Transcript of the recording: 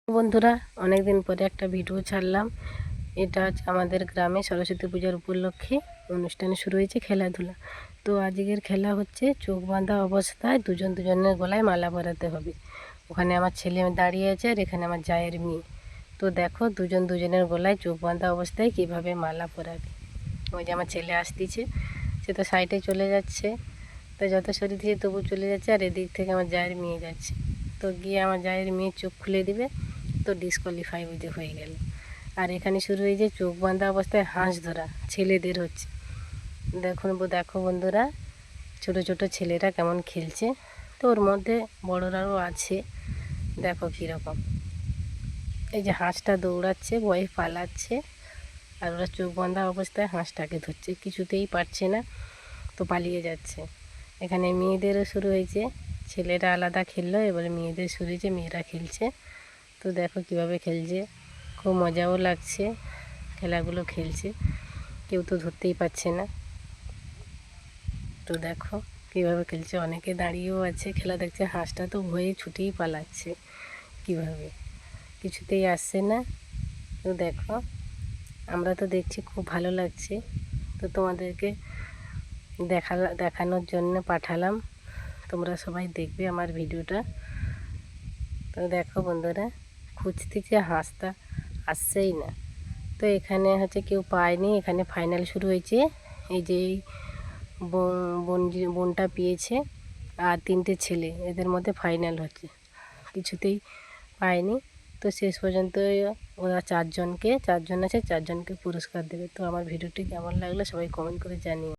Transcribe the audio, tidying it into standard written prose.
বন্ধুরা, অনেক দিন পরে একটা ভিডিও ছাড়লাম। এটা হচ্ছে আমাদের গ্রামে সরস্বতী পূজার উপলক্ষে অনুষ্ঠান শুরু হয়েছে, খেলাধুলা। তো আজকের খেলা হচ্ছে চোখ বাঁধা অবস্থায় দুজনের গলায় মালা পরাতে হবে। ওখানে আমার ছেলে দাঁড়িয়ে আছে আর এখানে আমার জায়ের মেয়ে। তো দেখো দুজনের গলায় চোখ বাঁধা অবস্থায় কিভাবে মালা পরাবে। ওই যে আমার ছেলে আসতেছে, সে তো সাইডে চলে যাচ্ছে, তো যত সরিয়ে দিয়ে তবু চলে যাচ্ছে। আর এদিক থেকে আমার জায়ের মেয়ে যাচ্ছে, তো গিয়ে আমার জায়ের মেয়ে চোখ খুলে দিবে, তো ডিসকোয়ালিফাই হয়ে গেল। আর এখানে শুরু হয়েছে চোখ বাঁধা অবস্থায় হাঁস ধরা, ছেলেদের হচ্ছে। দেখো বন্ধুরা, ছোট ছোট ছেলেরা কেমন খেলছে। তো ওর মধ্যে বড়রাও আছে, দেখো কীরকম। এই যে হাঁসটা দৌড়াচ্ছে, ভয়ে পালাচ্ছে, আর ওরা চোখ বাঁধা অবস্থায় হাঁসটাকে ধরছে, কিছুতেই পারছে না, তো পালিয়ে যাচ্ছে। এখানে মেয়েদেরও শুরু হয়েছে, ছেলেরা আলাদা খেললো, এবারে মেয়েদের শুরু হয়েছে, মেয়েরা খেলছে। তো দেখো কিভাবে খেলছে, খুব মজাও লাগছে খেলাগুলো খেলছে, কেউ তো ধরতেই পারছে না। তো দেখো কীভাবে খেলছে, অনেকে দাঁড়িয়েও আছে খেলা দেখছে। হাঁসটা তো ভয়ে ছুটেই পালাচ্ছে, কিভাবে কিছুতেই আসছে না। তো দেখো আমরা তো দেখছি, খুব ভালো লাগছে। তো তোমাদেরকে দেখানোর জন্য পাঠালাম, তোমরা সবাই দেখবে আমার ভিডিওটা। তো দেখো বন্ধুরা, খুঁজতেছে, হাঁসটা আসছেই না। তো এখানে হচ্ছে কেউ পায়নি, এখানে ফাইনাল শুরু হয়েছে। এই যে বোনটা পেয়েছে আর 3টে ছেলে, এদের মধ্যে ফাইনাল হচ্ছে, কিছুতেই পায়নি। তো শেষ পর্যন্ত ওরা চারজন আছে, চারজনকে পুরস্কার দেবে। তো আমার ভিডিওটি কেমন লাগলো সবাই কমেন্ট করে জানিও।